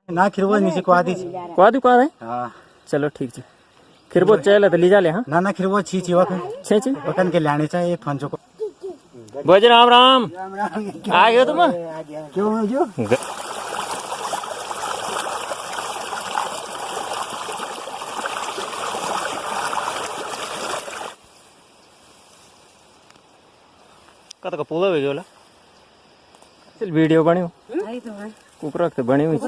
ना खिरवो नीचे को आदि क्वादी क्वाद है। हाँ चलो ठीक जी। खिरबो चल तो लीजा ले। हाँ ना खिरवो छी छी वकन छे छे वकन के लाने चाहिए फंचो को बोझ राम राम आ गयो तुम क्यों जो कत का पूरा हो गया चल वीडियो बनियो कुकरा के बनी हुई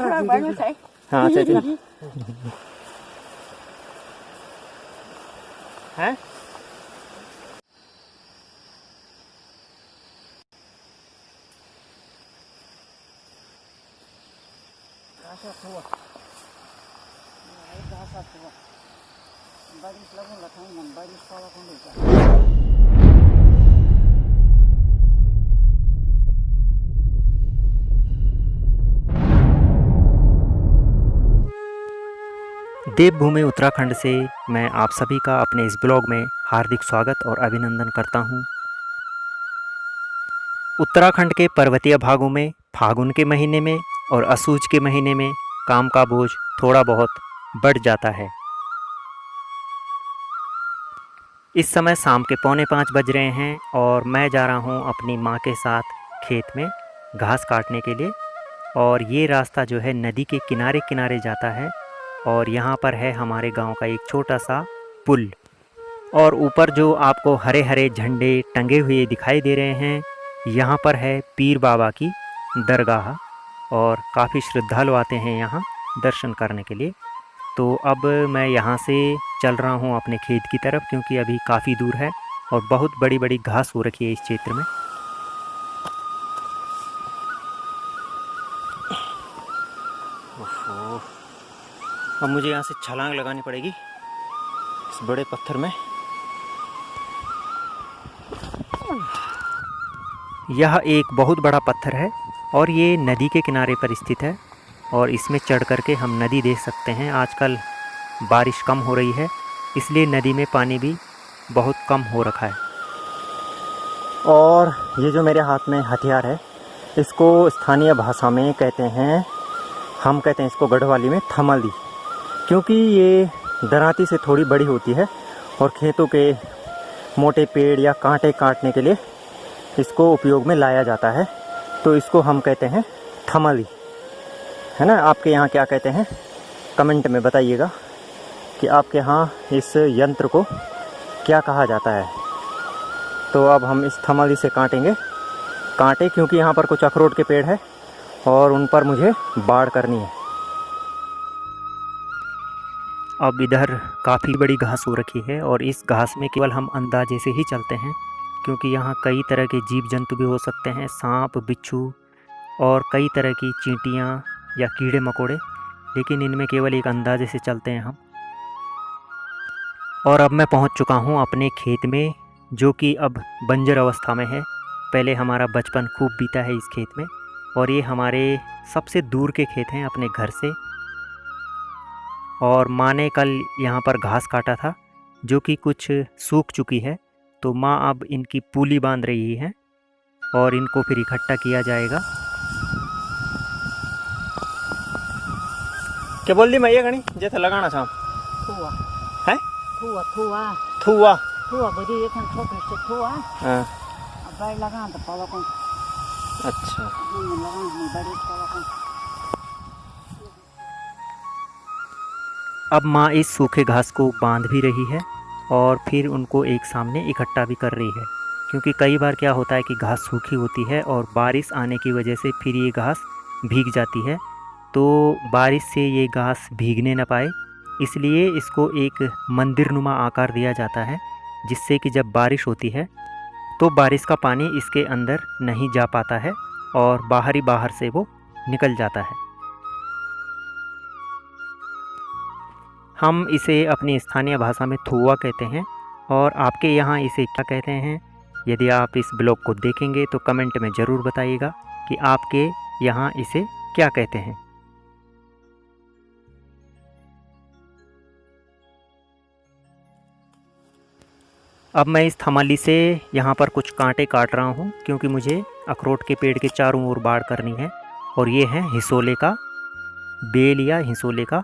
हाँ चल हैं देवभूमि उत्तराखंड से मैं आप सभी का अपने इस ब्लॉग में हार्दिक स्वागत और अभिनंदन करता हूं। उत्तराखंड के पर्वतीय भागों में फागुन के महीने में और असूज के महीने में काम का बोझ थोड़ा बहुत बढ़ जाता है। इस समय शाम के 4:45 बज रहे हैं और मैं जा रहा हूं अपनी मां के साथ खेत में घास काटने के लिए। और ये रास्ता जो है नदी के किनारे किनारे जाता है और यहाँ पर है हमारे गांव का एक छोटा सा पुल। और ऊपर जो आपको हरे हरे झंडे टंगे हुए दिखाई दे रहे हैं, यहाँ पर है पीर बाबा की दरगाह और काफ़ी श्रद्धालु आते हैं यहाँ दर्शन करने के लिए। तो अब मैं यहाँ से चल रहा हूँ अपने खेत की तरफ, क्योंकि अभी काफ़ी दूर है और बहुत बड़ी बड़ी घास हो रखी है इस क्षेत्र में। अब मुझे यहाँ से छलांग लगानी पड़ेगी इस बड़े पत्थर में। यह एक बहुत बड़ा पत्थर है और ये नदी के किनारे पर स्थित है और इसमें चढ़ करके हम नदी देख सकते हैं। आजकल बारिश कम हो रही है, इसलिए नदी में पानी भी बहुत कम हो रखा है। और ये जो मेरे हाथ में हथियार है, इसको स्थानीय भाषा में कहते हैं, हम कहते हैं इसको गढ़वाली में थमली, क्योंकि ये दराती से थोड़ी बड़ी होती है और खेतों के मोटे पेड़ या कांटे काटने के लिए इसको उपयोग में लाया जाता है। तो इसको हम कहते हैं थमली, है ना। आपके यहाँ क्या कहते हैं कमेंट में बताइएगा कि आपके यहाँ इस यंत्र को क्या कहा जाता है। तो अब हम इस थमली से काटेंगे कांटे, क्योंकि यहाँ पर कुछ अखरोट के पेड़ है और उन पर मुझे बाड़ करनी है। अब इधर काफ़ी बड़ी घास हो रखी है और इस घास में केवल हम अंदाजे से ही चलते हैं, क्योंकि यहाँ कई तरह के जीव जंतु भी हो सकते हैं, सांप, बिच्छू और कई तरह की चींटियाँ या कीड़े मकोड़े, लेकिन इनमें केवल एक अंदाजे से चलते हैं हम। और अब मैं पहुँच चुका हूँ अपने खेत में, जो कि अब बंजर अवस्था में है। पहले हमारा बचपन खूब बीता है इस खेत में और ये हमारे सबसे दूर के खेत हैं अपने घर से। और माँ ने कल यहाँ पर घास काटा था जो कि कुछ सूख चुकी है, तो माँ अब इनकी पूली बांध रही है और इनको फिर इकट्ठा किया जाएगा। क्या बोल दी मैया गणी जैसे लगाना था थुआ है थुआ थुआ थुआ थुआ बड़ी एक छोटे से थुआ हाँ बड़े लगा तो पावा कौन अच्छा लगा नहीं बड़ी पावा कौन। अब माँ इस सूखे घास को बांध भी रही है और फिर उनको एक सामने इकट्ठा भी कर रही है, क्योंकि कई बार क्या होता है कि घास सूखी होती है और बारिश आने की वजह से फिर ये घास भीग जाती है। तो बारिश से ये घास भीगने न पाए, इसलिए इसको एक मंदिरनुमा आकार दिया जाता है, जिससे कि जब बारिश होती है तो बारिश का पानी इसके अंदर नहीं जा पाता है और बाहर से वो निकल जाता है। हम इसे अपनी स्थानीय भाषा में थुआ कहते हैं और आपके यहाँ इसे क्या कहते हैं। यदि आप इस ब्लॉग को देखेंगे तो कमेंट में ज़रूर बताइएगा कि आपके यहाँ इसे क्या कहते हैं। अब मैं इस थमाली से यहाँ पर कुछ कांटे काट रहा हूँ, क्योंकि मुझे अखरोट के पेड़ के चारों ओर बाड़ करनी है। और ये है हिसोले का बेल या हिंसोले का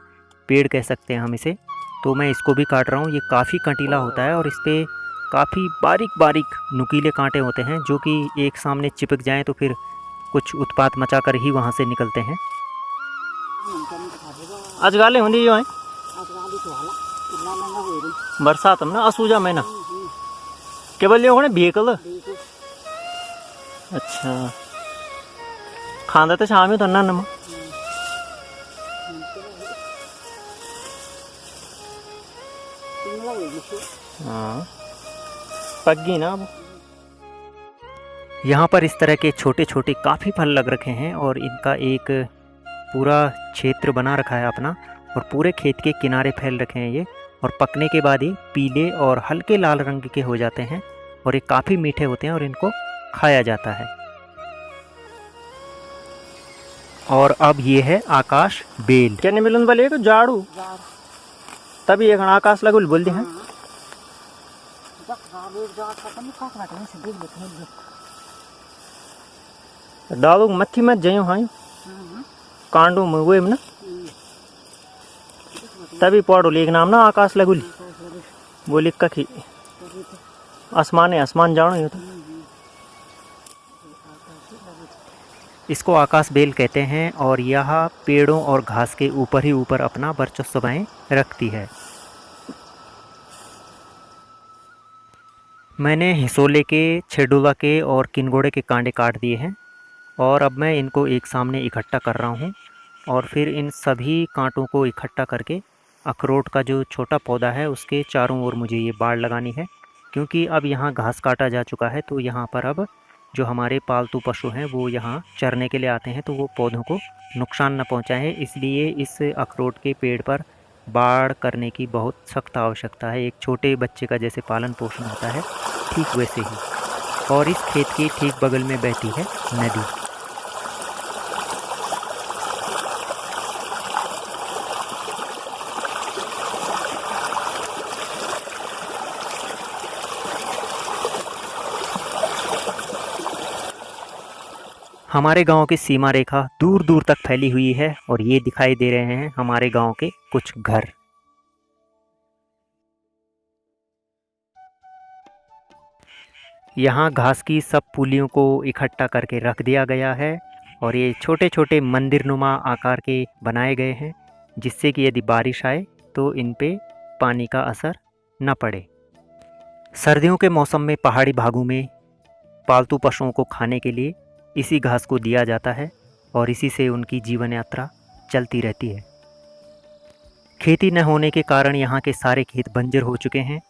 पेड़ कह सकते हैं हम इसे। तो मैं इसको भी काट रहा हूँ। ये काफ़ी कंटीला होता है और इस पर काफ़ी बारीक बारीक नुकीले कांटे होते हैं जो कि एक सामने चिपक जाएं तो फिर कुछ उत्पात मचा कर ही वहाँ से निकलते हैं। आज गाले होंगी जो है बरसात में ना असूजा में ना केवल ये व्हीकल। अच्छा खांदा तो शाम ही तो ना हाँ पक ना अब। यहाँ पर इस तरह के छोटे छोटे काफ़ी फल लग रखे हैं और इनका एक पूरा क्षेत्र बना रखा है अपना और पूरे खेत के किनारे फैल रखे हैं ये। और पकने के बाद ये पीले और हल्के लाल रंग के हो जाते हैं और ये काफ़ी मीठे होते हैं और इनको खाया जाता है। और अब ये है आकाश बेल। क्या मिलन वाले को झाड़ू तभी एक आकाश लगुल बोल दिया है। डालू मत्थी मत जाइयो हाँ कांडू में वो ना तभी पढ़ो लेख नाम ना आकाश लगुल वो लिख का खी आसमान आसमान जानो ये तो। इसको आकाश बेल कहते हैं और यह पेड़ों और घास के ऊपर ही ऊपर अपना वर्चस्व बनाए रखती है। मैंने हिसोले के, छेडुला के और किनगोड़े के कांडे काट दिए हैं और अब मैं इनको एक सामने इकट्ठा कर रहा हूँ और फिर इन सभी कांटों को इकट्ठा करके अखरोट का जो छोटा पौधा है उसके चारों ओर मुझे ये बाड़ लगानी है। क्योंकि अब यहाँ घास काटा जा चुका है तो यहाँ पर अब जो हमारे पालतू पशु हैं वो यहाँ चरने के लिए आते हैं तो वो पौधों को नुकसान न पहुँचाएं, इसलिए इस अखरोट के पेड़ पर बाड़ करने की बहुत सख्त आवश्यकता है। एक छोटे बच्चे का जैसे पालन पोषण होता है ठीक वैसे ही। और इस खेत के ठीक बगल में बहती है नदी। हमारे गांव की सीमा रेखा दूर दूर तक फैली हुई है और ये दिखाई दे रहे हैं हमारे गांव के कुछ घर। यहाँ घास की सब पुलियों को इकट्ठा करके रख दिया गया है और ये छोटे छोटे मंदिरनुमा आकार के बनाए गए हैं जिससे कि यदि बारिश आए तो इन पे पानी का असर न पड़े। सर्दियों के मौसम में पहाड़ी भागों में पालतू पशुओं को खाने के लिए इसी घास को दिया जाता है और इसी से उनकी जीवन यात्रा चलती रहती है। खेती न होने के कारण यहाँ के सारे खेत बंजर हो चुके हैं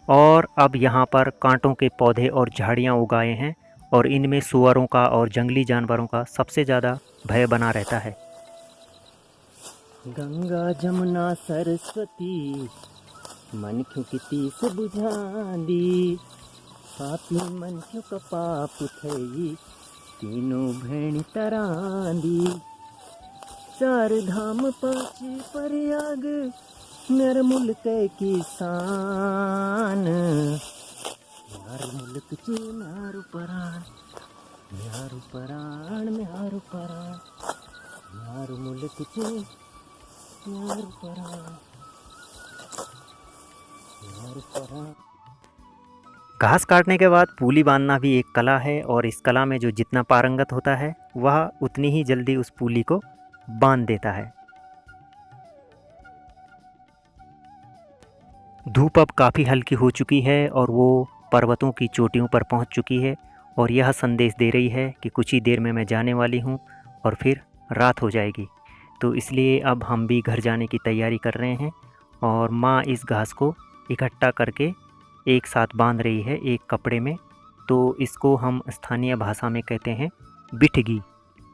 और अब यहाँ पर कांटों के पौधे और झाड़ियाँ उगाए हैं और इनमें सुअरों का और जंगली जानवरों का सबसे ज़्यादा भय बना रहता है। गंगा जमुना सरस्वती मन क्यों किती से बुझांदी पापी मन क्यों का पाप उठई तीनों भेणी तरांदी चार धाम पाँच प्रयाग मेरे मुल्क किसान यार मुल्क चे म्यारू पराण म्यारू पराण म्यारू पराण म्यारू मुल्क चे म्यारू पराण म्यारू पराण। घास काटने के बाद पूली बांधना भी एक कला है और इस कला में जो जितना पारंगत होता है वह उतनी ही जल्दी उस पूली को बांध देता है। धूप अब काफ़ी हल्की हो चुकी है और वो पर्वतों की चोटियों पर पहुंच चुकी है और यह संदेश दे रही है कि कुछ ही देर में मैं जाने वाली हूं और फिर रात हो जाएगी। तो इसलिए अब हम भी घर जाने की तैयारी कर रहे हैं और माँ इस घास को इकट्ठा करके एक साथ बांध रही है एक कपड़े में। तो इसको हम स्थानीय भाषा में कहते हैं बिठगी,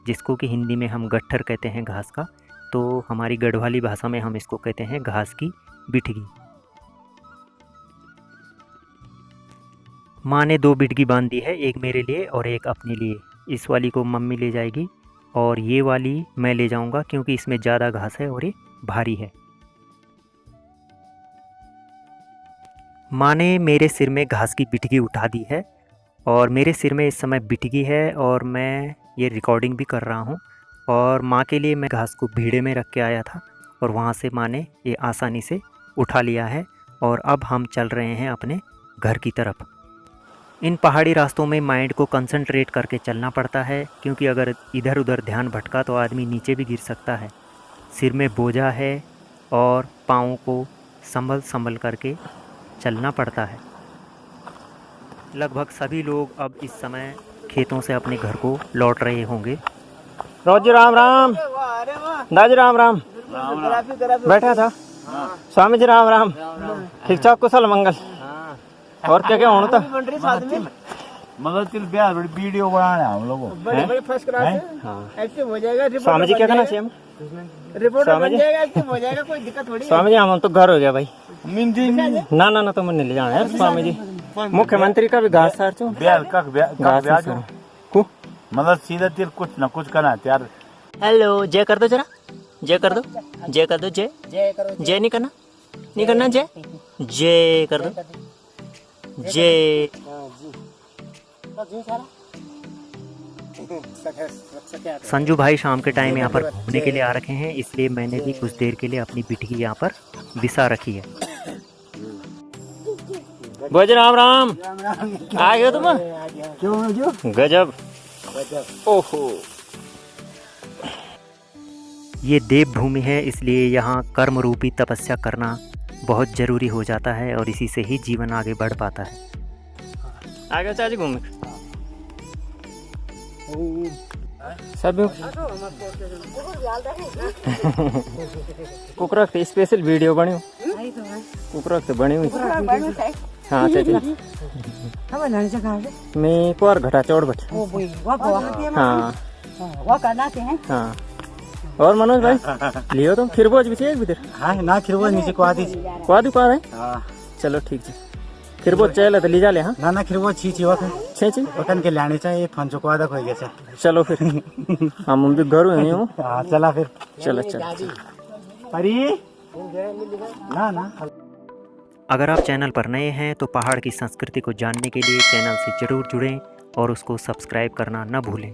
जिसको कि हिंदी में हम गट्ठर कहते हैं घास का। तो हमारी गढ़वाली भाषा में हम इसको कहते हैं घास की बिठगी। माँ ने 2 बिठगी बांध दी है, एक मेरे लिए और एक अपने लिए। इस वाली को मम्मी ले जाएगी और ये वाली मैं ले जाऊंगा क्योंकि इसमें ज़्यादा घास है और ये भारी है। माँ ने मेरे सिर में घास की बिठगी उठा दी है और मेरे सिर में इस समय बिठगी है और मैं ये रिकॉर्डिंग भी कर रहा हूँ और माँ के लिए मैं घास को भीड़े में रख के आया था और वहाँ से माँ ने ये आसानी से उठा लिया है। और अब हम चल रहे हैं अपने घर की तरफ। इन पहाड़ी रास्तों में माइंड को कंसंट्रेट करके चलना पड़ता है, क्योंकि अगर इधर उधर ध्यान भटका तो आदमी नीचे भी गिर सकता है। सिर में बोझा है और पाँव को संभल संभल करके चलना पड़ता है। लगभग सभी लोग अब इस समय खेतों से अपने घर को लौट रहे होंगे। रोजी राम राम, दादी राम राम। बैठा था स्वामी जी, राम राम। ठीक ठाक, कुशल मंगल। और क्या क्या होना था? मतलब वीडियो बनाना है हम लोगों बड़े फर्स्ट क्लास है, एक्टिव हो जाएगा। स्वामी जी क्या करना चाहिए? रिपोर्ट बन जाएगा, एक्टिव हो जाएगा, कोई दिक्कत थोड़ी। स्वामी जी हम तो घर हो गया भाई। ना ना ना, तो मैंने ले जाना है स्वामी जी। मुख्यमंत्री का भी घास सार चो मतलब सीधा तिल कुछ न कुछ करना यार। हेलो, जय कर दो जरा, जय कर दो, जय कर दो, जय जय नहीं करना, नहीं करना, जय जय कर दो, जय। संजू भाई शाम के टाइम यहाँ पर घूमने के लिए आ रखे हैं, इसलिए मैंने भी कुछ देर के लिए अपनी बिटकी यहाँ पर बिसा रखी है। बोझ राम राम, आ गए तुम? क्यों जो? गजब, ओहो। ये देवभूमि है, इसलिए यहाँ कर्म रूपी तपस्या करना बहुत जरूरी हो जाता है और इसी से ही जीवन आगे बढ़ पाता है। आगे चाची घूमे सब कुकरा स्पेशल वीडियो बनी, कुकरा तो बनी हुई। हाँ चाची, मैं कुआर घटा चौड़ बट। हाँ हाँ। और मनोज भाई लियो तुम खिरबोज भी चाहिए भीतर? हाँ ना खिरबोज नीचे को आदी है। चलो ठीक है, खिरबोज चाहिए तो ले जा ले। हाँ ना खिरबोज छी वकन छी वकन के लाने चाहिए फंचो को आधा हो गया। चलो फिर हम भी घर हुई हूँ। चला फिर, चलो चलो। अरे ना ना। अगर आप चैनल पर नए हैं तो पहाड़ की संस्कृति को जानने के लिए चैनल से ज़रूर जुड़ें और उसको सब्सक्राइब करना न भूलें।